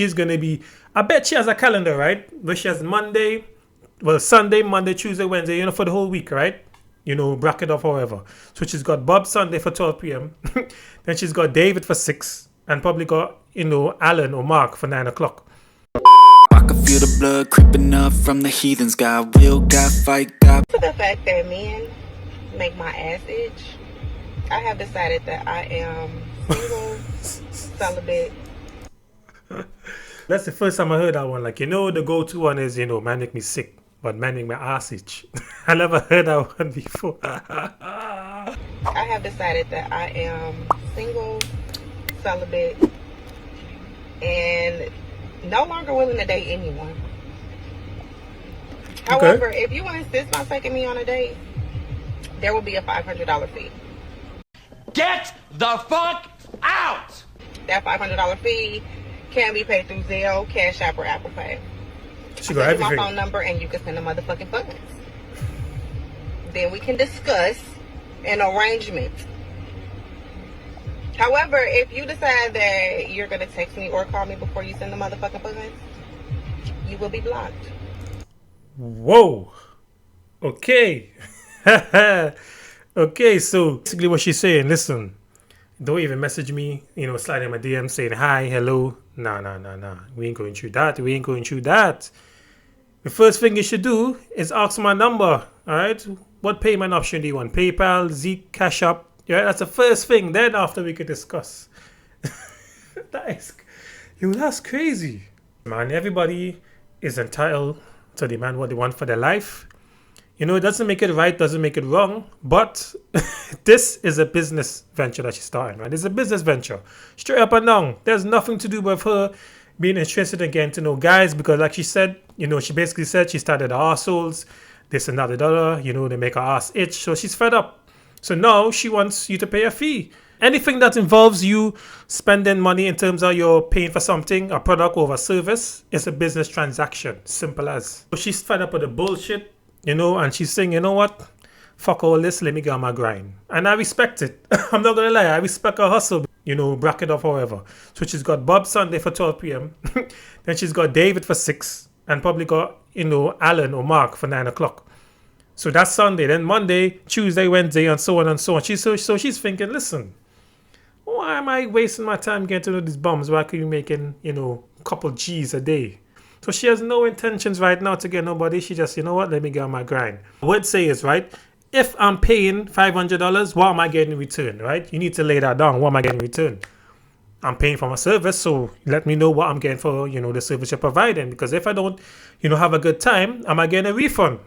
She's gonna be, I bet she has a calendar, right? Where she has Sunday, Monday, Tuesday, Wednesday, for the whole week, right? Bracket off however. So she's got Bob Sunday for 12 p.m. Then she's got David for 6, and probably got, Alan or Mark for 9 o'clock. I can feel the blood creeping up from the heathens. Got will, got fight, got. To the fact that men make my ass itch, I have decided that I am single, celibate. That's the first time I heard that one. Like, the go-to one is, man make me sick, but man make my ass itch. I never heard that one before. I have decided that I am single, celibate, and no longer willing to date anyone. However, if you insist on taking me on a date, there will be a $500 fee. Get the fuck out! That $500 fee can be paid through Zelle, Cash App, or Apple Pay. She got everything. My phone number, and you can send the motherfucking funds. Then we can discuss an arrangement. However, if you decide that you're going to text me or call me before you send the motherfucking funds, you will be blocked. Whoa. Okay. Okay, so basically what she's saying, listen, don't even message me, slide in my DM saying hi, hello. Nah. We ain't going through that. The first thing you should do is ask my number, all right? What payment option do you want? PayPal, Zeke, Cash App? Yeah, that's the first thing. Then after we can discuss. That's crazy. Man, everybody is entitled to demand what they want for their life. It doesn't make it right, doesn't make it wrong, but this is a business venture that she's starting, right? It's a business venture. Straight up and down. There's nothing to do with her being interested in getting to know guys, because like she said, she basically said she started arseholes, this and that, they make her ass itch, so she's fed up. So now she wants you to pay a fee. Anything that involves you spending money in terms of you're paying for something, a product or a service, is a business transaction. Simple as. So she's fed up with the bullshit. And she's saying, you know what? Fuck all this, let me get on my grind. And I respect it. I'm not going to lie, I respect her hustle. Bracket off however. So she's got Bob Sunday for 12 p.m. Then she's got David for 6, and probably got, Alan or Mark for 9 o'clock. So that's Sunday. Then Monday, Tuesday, Wednesday, and so on and so on. So she's thinking, listen, why am I wasting my time getting to know these bums where I could be making, a couple G's a day? So she has no intentions right now to get nobody. She just, let me get on my grind. I would say is, right, if I'm paying $500, what am I getting in return, right? You need to lay that down. What am I getting in return? I'm paying for my service, so let me know what I'm getting for, the service you're providing. Because if I don't, have a good time, am I getting a refund?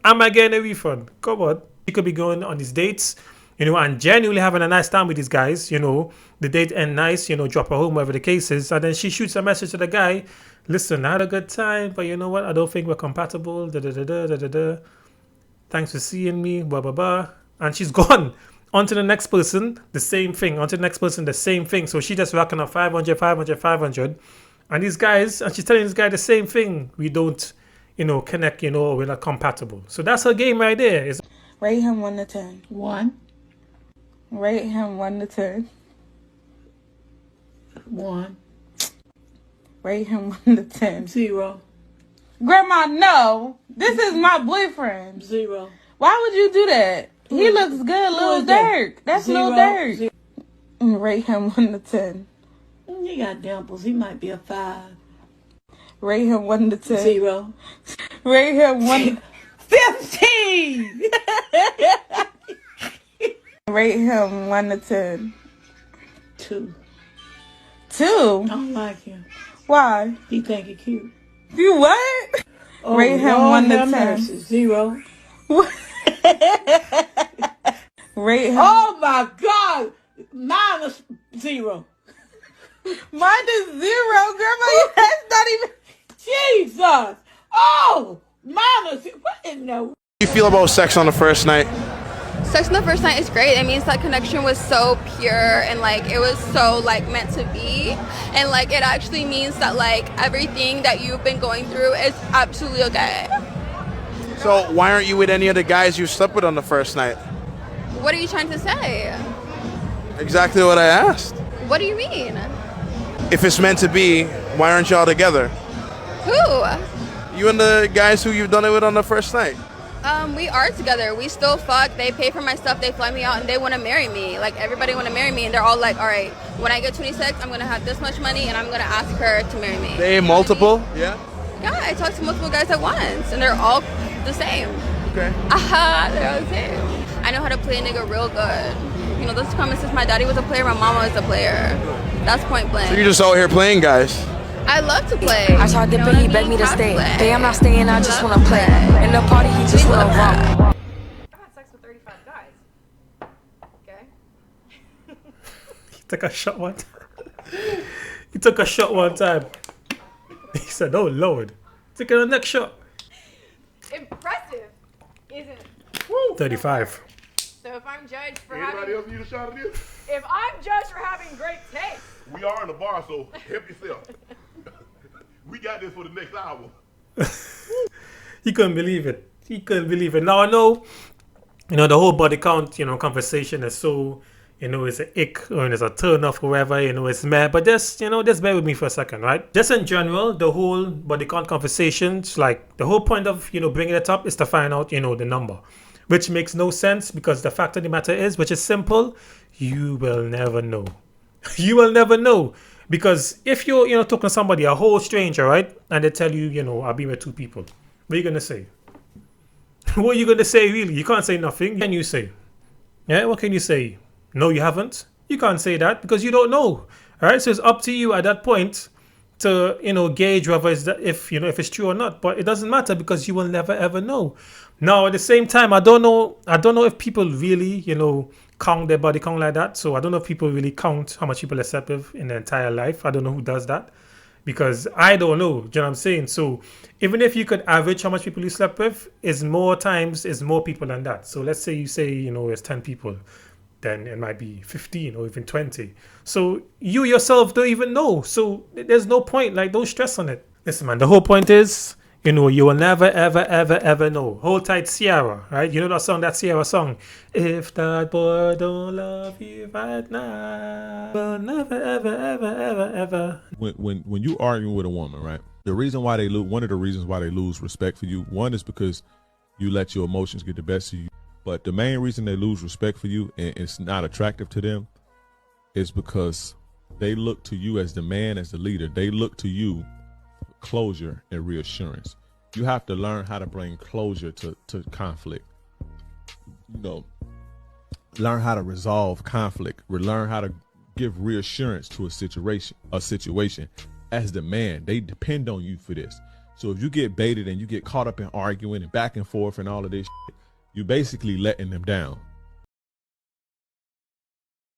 Am I getting a refund? Come on. You could be going on these dates, and genuinely having a nice time with these guys, the date end nice, drop her home, whatever the case is. And then she shoots a message to the guy, listen, I had a good time, but you know what? I don't think we're compatible. Thanks for seeing me, blah, blah, blah. And she's gone. On to the next person, the same thing. On to the next person, the same thing. So she just racking up 500. And these guys, and she's telling this guy the same thing. We don't, connect, we're not compatible. So that's her game right there. Rate him 1 to 10. 1. Rate him 1 to 10. 1. Rate him 1 to 10. 0. Grandma, no. This is my boyfriend. 0. Why would you do that? He looks good, Lil Durk. That's Lil Durk. 0. Rate him 1 to 10. He got dimples. He might be a 5. Rate him 1 to 10. 0. Rate him 1 15. Rate him 1 to 10. 2. 2? I don't like him. Why? He think he cute. You what? Oh, Rate him Lord 1 to have 10. mercy. 0. Rate him. Oh my God! -0. -0, Grandma. That's not even. Jesus! Oh, minus. What in the? How do you feel about sex on the first night? Sex on the first night is great. It means that connection was so pure and like it was so like meant to be, and like it actually means that like everything that you've been going through is absolutely okay. So why aren't you with any of the guys you slept with on the first night? What are you trying to say? Exactly what I asked. What do you mean? if it's meant to be, why aren't y'all together? Who? You and the guys who you've done it with on the first night. We are together. We still fuck. They pay for my stuff. They fly me out, and they want to marry me. Like, everybody want to marry me, and they're all like, all right, when I get 26, I'm going to have this much money, and I'm going to ask her to marry me. They You know multiple? what I mean? Yeah. Yeah, I talked to multiple guys at once, and they're all the same. Okay. Aha, they're all the same. I know how to play a nigga real good. You know, those comments since my daddy was a player, my mama was a player. That's point blank. So you're just out here playing, guys. I love to play. I tried to, but he begged me to stay. Hey, I'm not staying, I just wanna play. In the party, he just wanna rock. I've had sex with 35 guys. Okay? He took a shot one time. He took a shot one time. He said, oh Lord. Take the next shot. Impressive, isn't 35. So if I'm judged for Anybody else need a shot of this? if I'm judged for having great taste, We are in the bar, so help yourself. We got this for the next hour. He couldn't believe it. He couldn't believe it. Now I know, the whole body count, conversation is so, it's an ick or it's a turn off, whoever, it's mad. But just bear with me for a second, right? Just in general, the whole body count conversations, like the whole point of, bringing it up is to find out, the number, which makes no sense because the fact of the matter is, which is simple, you will never know. You will never know. Because if you're, talking to somebody, a whole stranger, right? And they tell you, I've been with 2 people. What are you going to say? What are you going to say, really? You can't say nothing. What can you say? Yeah, what can you say? No, you haven't. You can't say that because you don't know. All right, so it's up to you at that point to, gauge whether if it's true or not. But it doesn't matter because you will never, ever know. Now, at the same time, I don't know if people really, count their body count like that. So I don't know if people really count how much people are slept with in their entire life. I don't know who does that because I don't know. Do you know what I'm saying? So even if you could average how much people you slept with, is more people than that. So let's say it's 10 people, then it might be 15 or even 20. So you yourself don't even know. So there's no point. Like, don't stress on it. Listen, man, the whole point is, you will never, ever, ever, ever know. Hold tight, Sierra, right? You know that Sierra song? If that boy don't love you right now, will never, ever, ever, ever, ever. When you arguing with a woman, right? The reason why they lose, one of the reasons why they lose respect for you, one is because you let your emotions get the best of you. But the main reason they lose respect for you and it's not attractive to them is because they look to you as the man, as the leader. They look to you closure and reassurance. You have to learn how to bring closure to conflict. Learn how to resolve conflict. Learn how to give reassurance to a situation. As the man, they depend on you for this. So if you get baited and you get caught up in arguing and back and forth and all of this shit, you're basically letting them down.